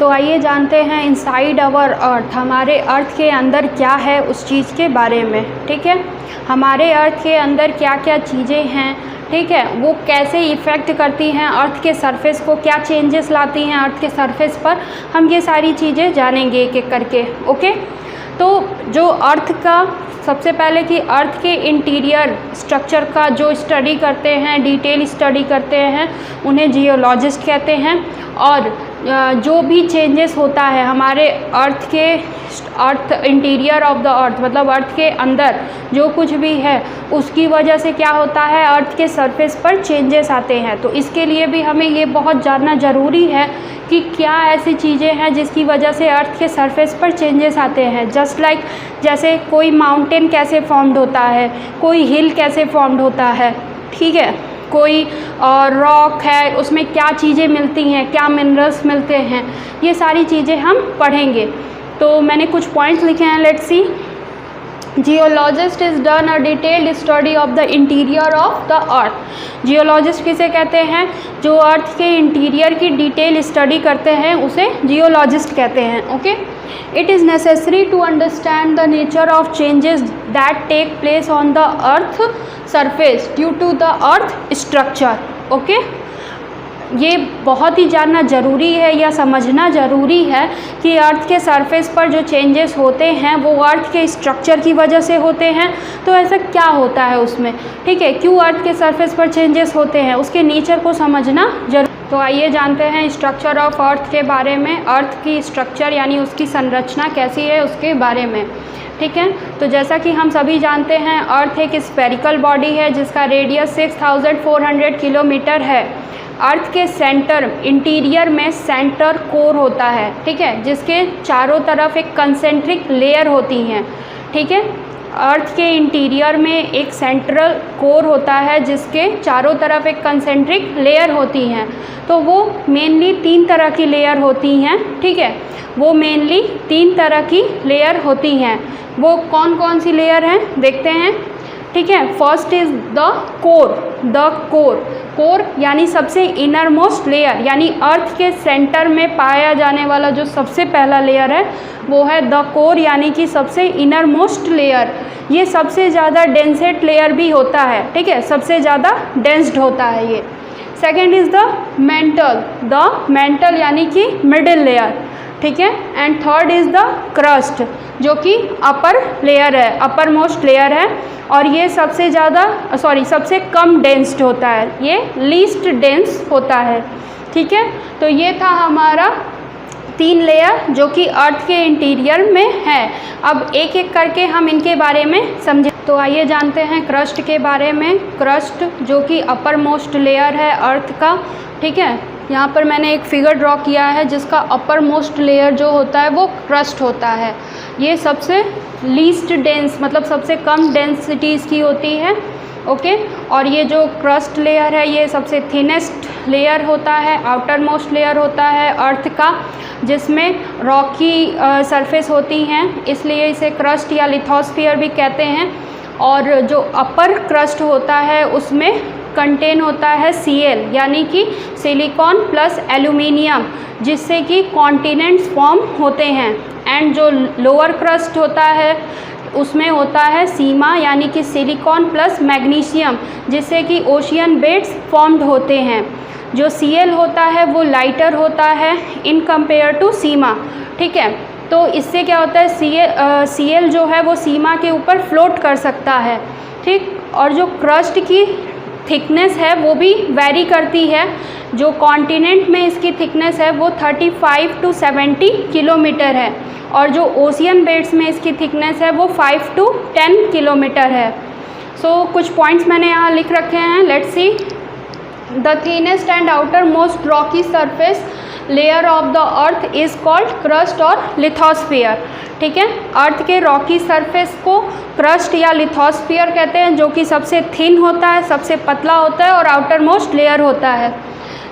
तो आइए जानते हैं इनसाइड आवर अर्थ, हमारे अर्थ के अंदर क्या है उस चीज़ के बारे में। ठीक है, हमारे अर्थ के अंदर क्या क्या चीज़ें हैं, ठीक है, वो कैसे इफ़ेक्ट करती हैं अर्थ के सरफेस को, क्या चेंजेस लाती हैं अर्थ के सरफेस पर, हम ये सारी चीज़ें जानेंगे एक एक करके। ओके, तो जो अर्थ का सबसे पहले कि अर्थ के इंटीरियर स्ट्रक्चर का जो स्टडी करते हैं, डिटेल स्टडी करते हैं, उन्हें जियोलॉजिस्ट कहते हैं। और जो भी चेंजेस होता है हमारे अर्थ इंटीरियर ऑफ द अर्थ, मतलब अर्थ के अंदर जो कुछ भी है उसकी वजह से क्या होता है, अर्थ के सरफेस पर चेंजेस आते हैं। तो इसके लिए भी हमें ये बहुत जानना ज़रूरी है कि क्या ऐसी चीज़ें हैं जिसकी वजह से अर्थ के सरफेस पर चेंजेस आते हैं। जस्ट लाइक जैसे कोई माउंटेन कैसे फॉर्म्ड होता है, कोई हिल कैसे फॉर्म्ड होता है, ठीक है, कोई रॉक है उसमें क्या चीज़ें मिलती हैं, क्या मिनरल्स मिलते हैं, ये सारी चीज़ें हम पढ़ेंगे। तो मैंने कुछ पॉइंट्स लिखे हैं, let's see. Geologist is done a detailed study of the interior of the earth. Geologist किसे कहते हैं, जो अर्थ के इंटीरियर की डिटेल स्टडी करते हैं उसे जियोलॉजिस्ट कहते हैं। Okay, it is necessary to understand the nature of changes that take place on the earth surface due to the earth structure. Okay, ये बहुत ही जानना ज़रूरी है या समझना ज़रूरी है कि अर्थ के सरफेस पर जो चेंजेस होते हैं वो अर्थ के स्ट्रक्चर की वजह से होते हैं। तो ऐसा क्या होता है उसमें, ठीक है, क्यों अर्थ के सरफेस पर चेंजेस होते हैं, उसके नेचर को समझना जरूरी। तो आइए जानते हैं स्ट्रक्चर ऑफ अर्थ के बारे में, अर्थ की स्ट्रक्चर यानी उसकी संरचना कैसी है उसके बारे में। ठीक है, तो जैसा कि हम सभी जानते हैं अर्थ एक स्फेरिकल बॉडी है जिसका रेडियस 6400 किलोमीटर है। अर्थ के सेंटर इंटीरियर में सेंटर कोर होता है, ठीक है, जिसके चारों तरफ एक कंसेंट्रिक लेयर होती हैं। ठीक है, अर्थ के इंटीरियर में एक सेंट्रल कोर होता है जिसके चारों तरफ एक कंसेंट्रिक लेयर होती हैं। तो वो मेनली 3 तरह की लेयर होती हैं। ठीक है, वो मेनली 3 तरह की लेयर होती हैं। वो कौन कौन सी लेयर हैं देखते हैं। ठीक है, first is the core. Core यानी सबसे इनर मोस्ट लेयर, यानी अर्थ के सेंटर में पाया जाने वाला जो सबसे पहला लेयर है वो है द कोर, यानी कि सबसे इनर मोस्ट लेयर। ये सबसे ज़्यादा डेंसेट लेयर भी होता है, ठीक है, सबसे ज़्यादा डेंस्ड होता है ये। सेकेंड इज़ द मेंटल यानी कि मिडिल लेयर, ठीक है, and third is the crust जो कि अपर लेयर है, अपर मोस्ट लेयर है, और ये सबसे कम डेंस्ड होता है, ये लीस्ट डेंस होता है। ठीक है, तो ये था हमारा 3 लेयर जो कि अर्थ के इंटीरियर में है। अब एक एक करके हम इनके बारे में समझें। तो आइए जानते हैं क्रस्ट के बारे में। क्रस्ट जो कि अपर मोस्ट लेयर है अर्थ का, ठीक है, यहाँ पर मैंने एक फिगर ड्रॉ किया है जिसका अपर मोस्ट लेयर जो होता है वो क्रस्ट होता है। ये सबसे लीस्ट डेंस, मतलब सबसे कम डेंसिटी इसकी होती है। ओके, और ये जो क्रस्ट लेयर है ये सबसे थिनेस्ट लेयर होता है, आउटर मोस्ट लेयर होता है अर्थ का, जिसमें रॉकी सरफेस होती हैं, इसलिए इसे क्रस्ट या लिथोस्फीयर भी कहते हैं। और जो अपर क्रस्ट होता है उसमें कंटेन होता है Cl यानी कि सिलिकॉन प्लस एल्यूमिनियम, जिससे कि कॉन्टिनेंट्स फॉर्म होते हैं। एंड जो लोअर क्रस्ट होता है उसमें होता है सीमा यानी कि सिलिकॉन प्लस मैग्नीशियम, जिससे कि ओशियन बेड्स फॉर्म्ड होते हैं। जो Cl होता है वो लाइटर होता है इन कंपेयर टू सीमा। ठीक है, तो इससे क्या होता है, Cl जो है वो सीमा के ऊपर फ्लोट कर सकता है। ठीक, और जो क्रस्ट की थिकनेस है वो भी वेरी करती है। जो कॉन्टिनेंट में इसकी थिकनेस है वो 35 to 70 किलोमीटर है, और जो ओशियन बेड्स में इसकी थिकनेस है वो 5 to 10 किलोमीटर है। सो कुछ पॉइंट्स मैंने यहाँ लिख रखे हैं, let's see. The thinnest and outer most Rocky surface layer of the earth is called crust और लिथोस्फीयर। ठीक है, अर्थ के रॉकी सरफेस को क्रस्ट या लिथोस्फीयर कहते हैं, जो कि सबसे थिन होता है, सबसे पतला होता है और आउटर मोस्ट लेयर होता है।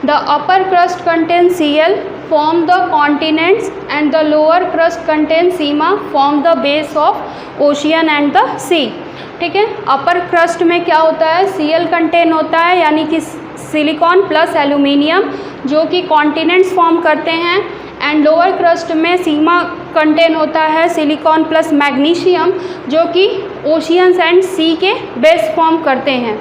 The upper crust contain Cl form the continents and the lower crust contain Seema form the base of ocean and the sea। ठीक है, अपर क्रस्ट में क्या होता है, Cl कंटेन होता है यानी कि सिलिकॉन प्लस एल्यूमिनियम, जो कि कॉन्टिनेंट्स फॉर्म करते हैं। एंड लोअर क्रस्ट में सीमा कंटेन होता है सिलिकॉन प्लस मैग्नीशियम, जो कि ओशियंस एंड सी के बेस फॉर्म करते हैं।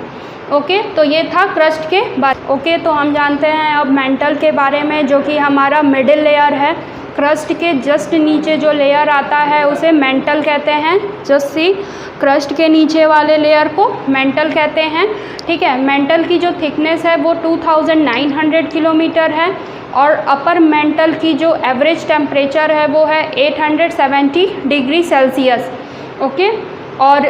ओके, तो ये था क्रस्ट के बारे। ओके, तो हम जानते हैं अब मेंटल के बारे में, जो कि हमारा मिडिल लेयर है। क्रस्ट के जस्ट नीचे जो लेयर आता है उसे मेंटल कहते हैं। जस्ट सी, क्रस्ट के नीचे वाले लेयर को मेंटल कहते हैं। ठीक है, मेंटल की जो थिकनेस है वो 2900 किलोमीटर है और अपर मेंटल की जो एवरेज टेम्परेचर है वो है 870 डिग्री सेल्सियस। ओके, और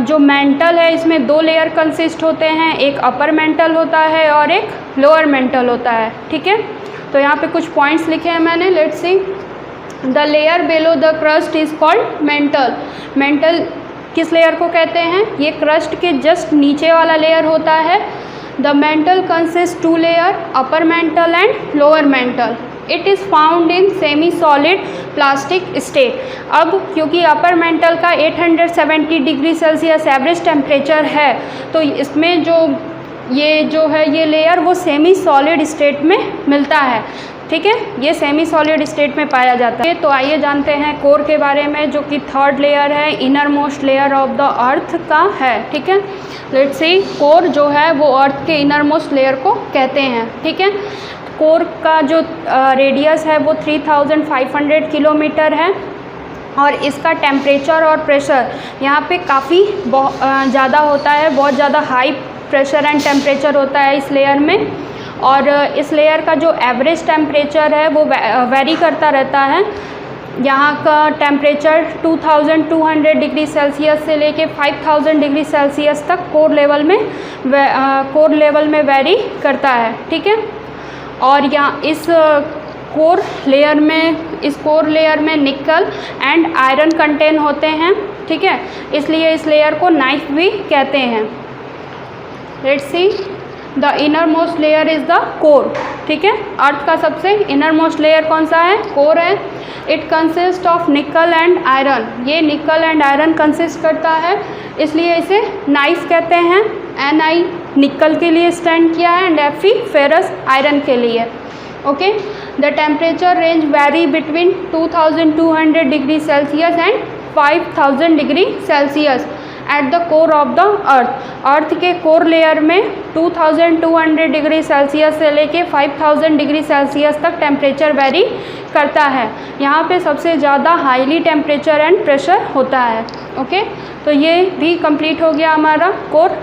जो मेंटल है इसमें दो लेयर कंसिस्ट होते हैं, एक अपर मेंटल होता है और एक लोअर मेंटल होता है। ठीक है, तो यहाँ पे कुछ पॉइंट्स लिखे हैं मैंने, let's see. The layer below the crust is called mental. Mental किस लेयर को कहते हैं? ये क्रस्ट के जस्ट नीचे वाला लेयर होता है। The mental consist two layer, upper mantle and lower mental. It is found in semi solid plastic state. अब क्योंकि अपर मेंटल का 870 डिग्री सेल्सियस एवरेज टेम्परेचर है, तो इसमें जो है ये लेयर वो सेमी सॉलिड स्टेट में मिलता है। ठीक है, ये सेमी सॉलिड स्टेट में पाया जाता है। तो आइए जानते हैं कोर के बारे में, जो कि थर्ड लेयर है, inner most layer of the अर्थ का है। ठीक है, लेट्स सी, कोर जो है वो अर्थ के इनर मोस्ट लेयर को कहते हैं। ठीक है, कोर का जो रेडियस है वो 3500 किलोमीटर है और इसका टेम्परेचर और प्रेशर यहाँ पे काफ़ी ज़्यादा होता है, बहुत ज़्यादा हाई प्रेशर एंड टेम्परेचर होता है इस लेयर में। और इस लेयर का जो एवरेज टेम्परेचर है वो वेरी करता रहता है। यहाँ का टेम्परेचर 2200 डिग्री सेल्सियस से लेके 5000 डिग्री सेल्सियस तक कोर लेवल में वेरी करता है। ठीक है, और यहाँ इस कोर लेयर में निकल एंड आयरन कंटेन होते हैं। ठीक है, इसलिए इस लेयर को नाइफ भी कहते हैं। Let's see, the inner most layer is the core. ठीक है, अर्थ का सबसे इनर मोस्ट लेयर कौन सा है? कोर है। इट कंसिस्ट ऑफ निकल एंड आयरन। ये निकल एंड आयरन कंसिस्ट करता है, इसलिए इसे नाइफ कहते हैं। Ni निकल के लिए स्टैंड किया है एंड Fe फेरस आयरन के लिए। Okay, the temperature range very between 2200 degree Celsius and 5000 degree Celsius at the core of the earth. Earth के कोर लेयर में 2200 डिग्री सेल्सियस से लेके 5000 डिग्री सेल्सियस तक टेम्परेचर वेरी करता है। यहाँ पे सबसे ज़्यादा हाईली टेम्परेचर एंड प्रेशर होता है। ओके, तो ये भी कंप्लीट हो गया हमारा कोर।